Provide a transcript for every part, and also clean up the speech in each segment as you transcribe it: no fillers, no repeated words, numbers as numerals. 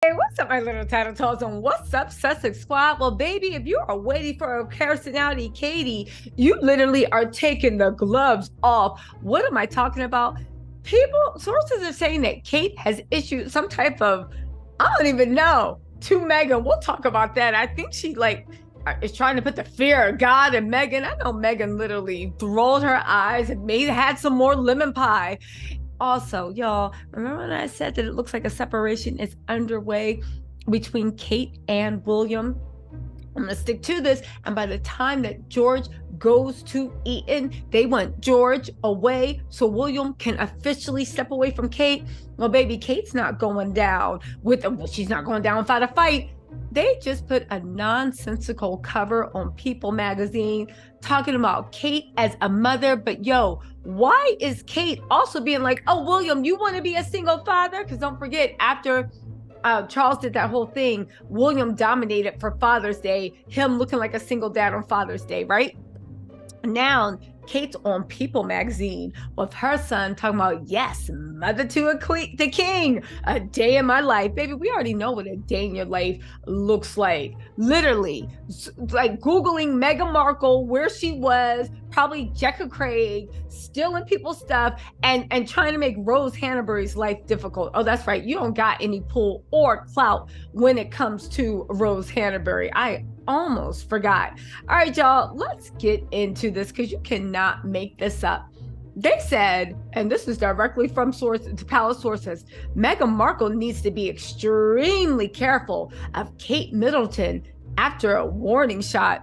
Hey, what's up, my little title toes? And what's up, Sussex Squad? Well, baby, if you are waiting for a personality, Katie, you literally are taking the gloves off. What am I talking about? Sources are saying that Kate has issued some type of, I don't even know, to Meghan. We'll talk about that. I think she is trying to put the fear of God in Meghan. I know Meghan literally rolled her eyes and had some more lemon pie. Also, y'all, remember when I said that it looks like a separation is underway between Kate and William? I'm going to stick to this. And by the time that George goes to Eton, they want George away so William can officially step away from Kate. Well, baby, Kate's not going down she's not going down without a fight. They just put a nonsensical cover on People magazine talking about Kate as a mother. But yo, why is Kate also being like, oh, William, you want to be a single father? Because don't forget, after Charles did that whole thing, William dominated for Father's Day, him looking like a single dad on Father's Day, right? Now, Kate's on People magazine with her son talking about, yes, mother to the king, a day in my life. Baby, we already know what a day in your life looks like. Literally, like Googling Meghan Markle, where she was, probably Jessica Craig, stealing people's stuff, and trying to make Rose Hanbury's life difficult. Oh, that's right. You don't got any pull or clout when it comes to Rose Hanbury. I almost forgot. All right, y'all, let's get into this because you cannot make this up. They said, and this is directly from palace sources, Meghan Markle needs to be extremely careful of Kate Middleton after a warning shot.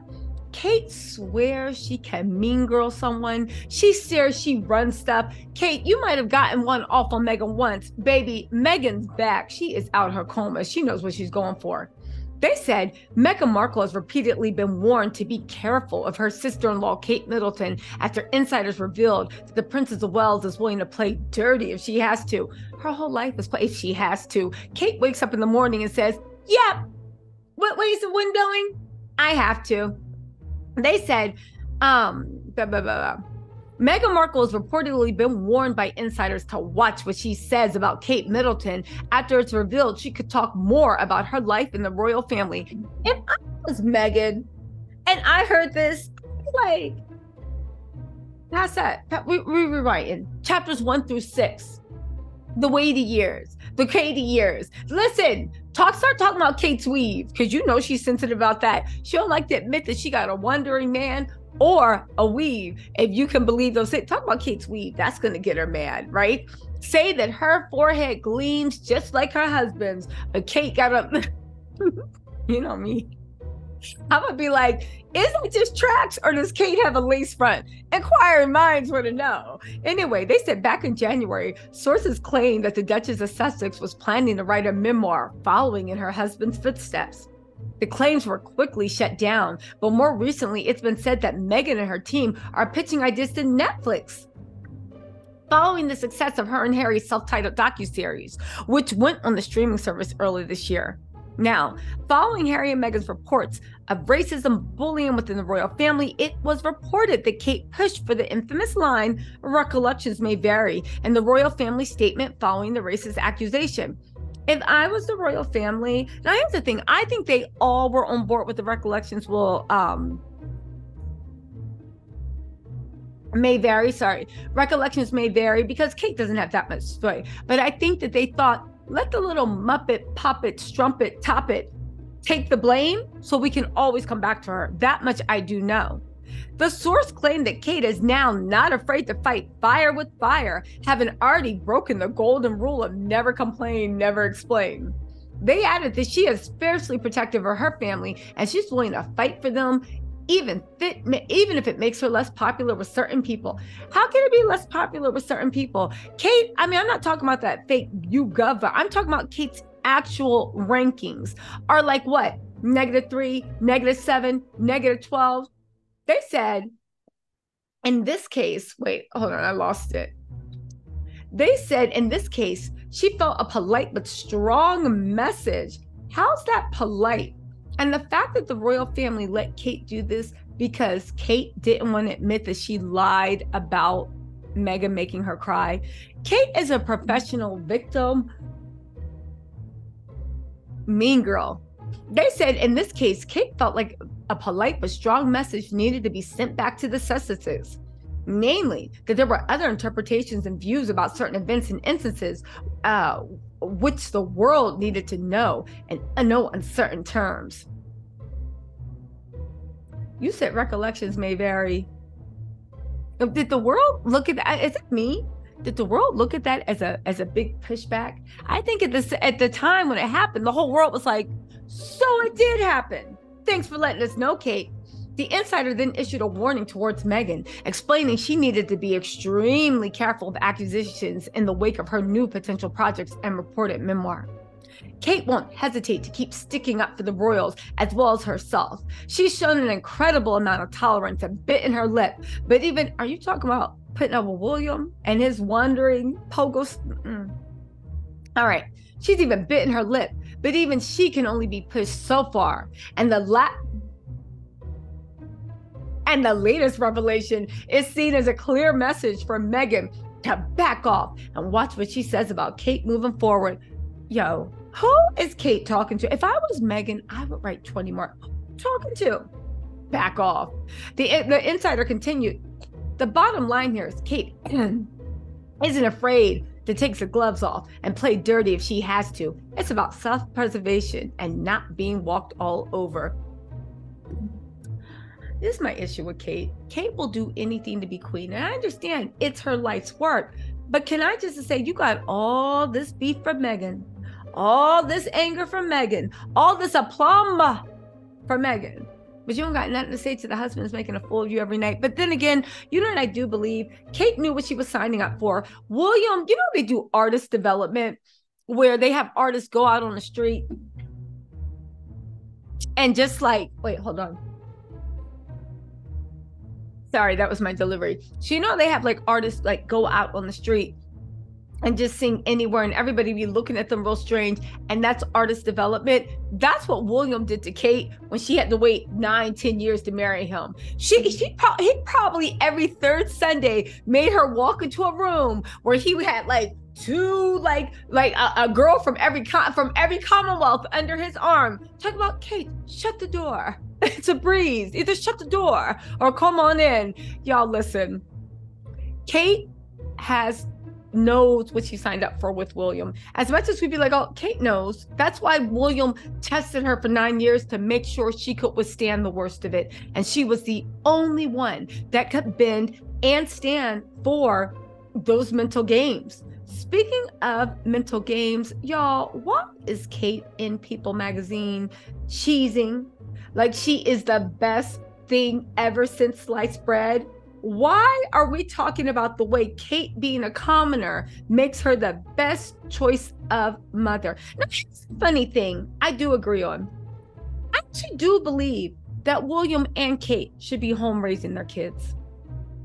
Kate swears she can mean girl someone. She says she runs stuff. Kate, you might have gotten one off on Meghan once. Baby, Meghan's back. She is out her coma. She knows what she's going for. They said Meghan Markle has repeatedly been warned to be careful of her sister-in-law, Kate Middleton, after insiders revealed that the Princess of Wales is willing to play dirty if she has to. Her whole life is play if she has to. Kate wakes up in the morning and says, yeah, what way is the wind blowing? I have to. They said, Meghan Markle has reportedly been warned by insiders to watch what she says about Kate Middleton after it's revealed she could talk more about her life in the royal family. If I was Meghan and I heard this, like, that's that. We're rewriting chapters 1-6. The weighty years, the Katie years. Listen, start talking about Kate's weave, because you know she's sensitive about that. She don't like to admit that she got a wandering man or a weave, if you can believe those things. Talk about Kate's weave. That's going to get her mad, right? Say that her forehead gleams just like her husband's, but Kate got a, you know me. I'm going to be like, is it just tracks or does Kate have a lace front? Inquiring minds want to know. Anyway, they said back in January, sources claimed that the Duchess of Sussex was planning to write a memoir following in her husband's footsteps. The claims were quickly shut down, but more recently, it's been said that Meghan and her team are pitching ideas to Netflix. Following the success of her and Harry's self-titled docuseries, which went on the streaming service early this year. Now, following Harry and Meghan's reports of racism, bullying within the royal family, it was reported that Kate pushed for the infamous line, "Recollections may vary," in the royal family statement following the racist accusation. If I was the royal family, now here's the thing, I think they all were on board with the recollections may vary. Recollections may vary because Kate doesn't have that much story. But I think that they thought, let the little Muppet, puppet, strumpet, top it, take the blame so we can always come back to her. That much I do know. The source claimed that Kate is now not afraid to fight fire with fire, having already broken the golden rule of never complain, never explain. They added that she is fiercely protective of her family and she's willing to fight for them, even if it makes her less popular with certain people. How can it be less popular with certain people? Kate, I mean, I'm not talking about that fake YouGov. I'm talking about Kate's actual rankings are like what? -3, -7, -12. They said in this case, wait, hold on, I lost it. They said in this case, she felt a polite but strong message. How's that polite? And the fact that the royal family let Kate do this because Kate didn't want to admit that she lied about Meghan making her cry. Kate is a professional victim Mean girl. They said in this case, Kate felt like a polite but strong message needed to be sent back to the Sussexes. Namely, that there were other interpretations and views about certain events and instances, which the world needed to know and know on certain terms. You said recollections may vary. Did the world look at that? Is it me? Did the world look at that as a big pushback? I think at the time when it happened, the whole world was like, so it did happen. Thanks for letting us know, Kate. The insider then issued a warning towards Meghan, explaining she needed to be extremely careful of accusations in the wake of her new potential projects and reported memoir. Kate won't hesitate to keep sticking up for the royals as well as herself. She's shown an incredible amount of tolerance and bitten her lip. But even, are you talking about putting up with William and his wandering pogos? All right, she's even bitten her lip, but even she can only be pushed so far. And the latest revelation is seen as a clear message for Meghan to back off and watch what she says about Kate moving forward. Yo, who is Kate talking to? If I was Meghan, I would write 20 more. Talking to? Back off. The insider continued. The bottom line here is Kate isn't afraid to take the gloves off and play dirty if she has to. It's about self-preservation and not being walked all over. This is my issue with Kate. Kate will do anything to be queen. And I understand it's her life's work. But can I just say, you got all this beef from Meghan, all this anger from Meghan, all this aplomb from Meghan, but you don't got nothing to say to the husband who's making a fool of you every night. But then again, you know what I do believe? Kate knew what she was signing up for. William, you know they do artist development where they have artists go out on the street and just like, wait, hold on. Sorry, that was my delivery. So you know they have like artists like go out on the street and just sing anywhere and everybody be looking at them real strange, and that's artist development. That's what William did to Kate when she had to wait 9-10 years to marry him. He probably every third Sunday made her walk into a room where he had like two like a girl from every commonwealth under his arm. Talk about, Kate, shut the door. It's a breeze. Either shut the door or come on in. Y'all listen. Kate knows what she signed up for with William. As much as we'd be like, oh, Kate knows. That's why William tested her for 9 years to make sure she could withstand the worst of it. And she was the only one that could bend and stand for those mental games. Speaking of mental games, y'all, what is Kate in People magazine cheesing like she is the best thing ever since sliced bread? Why are we talking about the way Kate being a commoner makes her the best choice of mother? Now, here's the funny thing I do agree on. I actually do believe that William and Kate should be home raising their kids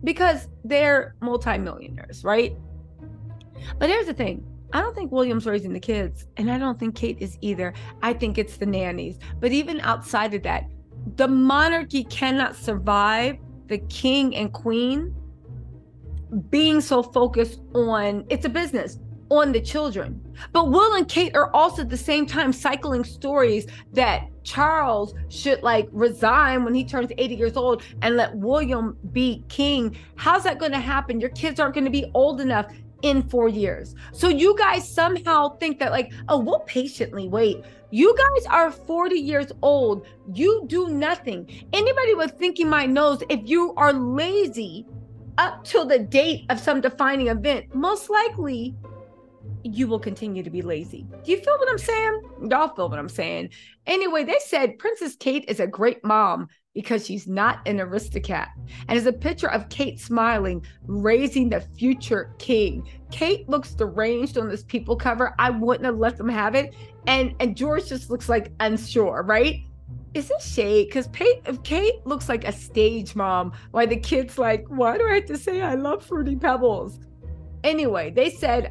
because they're multimillionaires, right? But here's the thing. I don't think William's raising the kids, and I don't think Kate is either. I think it's the nannies. But even outside of that, the monarchy cannot survive the king and queen being so focused on, it's a business, on the children. But Will and Kate are also at the same time cycling stories that Charles should like resign when he turns 80 years old and let William be king. How's that going to happen? Your kids aren't going to be old enough in 4 years. So you guys somehow think that like, oh, we'll patiently wait. You guys are 40 years old. You do nothing. Anybody with thinking mind knows if you are lazy up till the date of some defining event, most likely you will continue to be lazy. Do you feel what I'm saying? Y'all feel what I'm saying. Anyway, they said Princess Kate is a great mom because she's not an aristocrat. And it's a picture of Kate smiling, raising the future king. Kate looks deranged on this People cover. I wouldn't have let them have it. And George just looks like unsure, right? Is this shade? Because if Kate looks like a stage mom, why the kid's like, why do I have to say I love Fruity Pebbles? Anyway, they said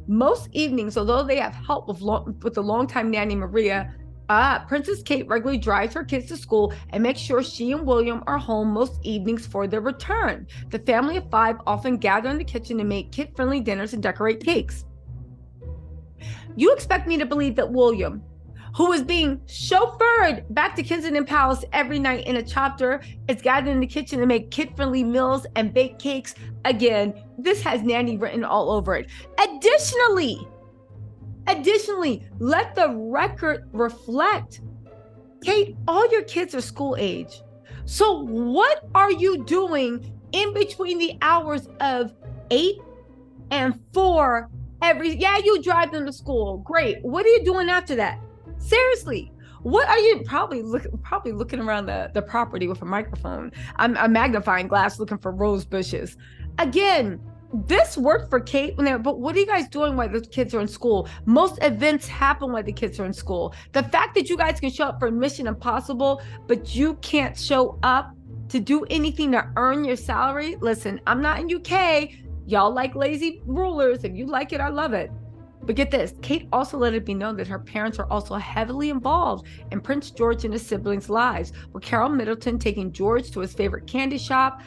most evenings, although they have help with the longtime nanny Maria, Princess Kate regularly drives her kids to school and makes sure she and William are home most evenings for their return. The family of 5 often gather in the kitchen to make kid-friendly dinners and decorate cakes. You expect me to believe that William, who is being chauffeured back to Kensington Palace every night in a chopper, is gathered in the kitchen to make kid-friendly meals and bake cakes? Again, this has nanny written all over it. Additionally, let the record reflect, Kate, all your kids are school age. So what are you doing in between the hours of 8 and 4 you drive them to school. Great. What are you doing after that? Seriously. What are you probably looking around the property with a microphone, a magnifying glass looking for rose bushes? Again, this worked for Kate but what are you guys doing while the kids are in school? Most events happen while the kids are in school. The fact that you guys can show up for Mission Impossible, but you can't show up to do anything to earn your salary. Listen, I'm not in UK. Y'all like lazy rulers. If you like it, I love it. But get this, Kate also let it be known that her parents are also heavily involved in Prince George and his siblings' lives, with Carol Middleton taking George to his favorite candy shop,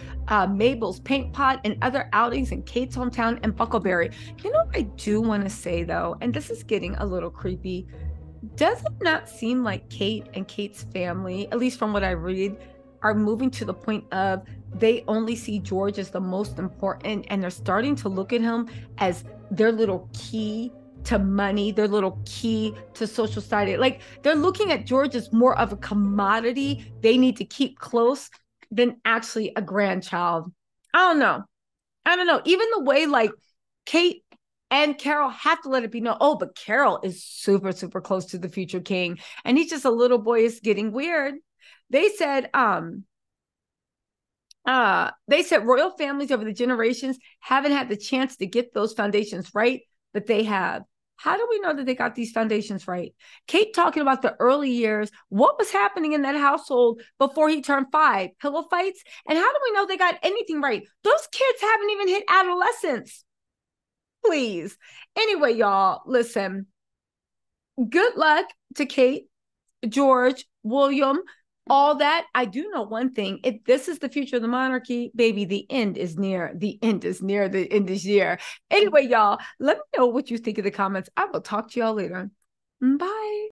Mabel's paint pot, and other outings in Kate's hometown in Bucklebury. You know what I do want to say, though, and this is getting a little creepy. Does it not seem like Kate and Kate's family, at least from what I read, are moving to the point of they only see George as the most important, and they're starting to look at him as their little key to money, their little key to social society? Like, they're looking at George as more of a commodity they need to keep close than actually a grandchild. I don't know. Even the way like Kate and Carol have to let it be known. Oh, but Carol is super, super close to the future king, and he's just a little boy. Is getting weird. They said royal families over the generations haven't had the chance to get those foundations right, but they have. How do we know that they got these foundations right? Kate talking about the early years, what was happening in that household before he turned 5, pillow fights, and how do we know they got anything right? Those kids haven't even hit adolescence. Please. Anyway, y'all, listen, good luck to Kate, George, William, all that. I do know one thing. If this is the future of the monarchy, baby, the end is near. The end is near. The end is near. Anyway, y'all, let me know what you think in the comments. I will talk to y'all later. Bye.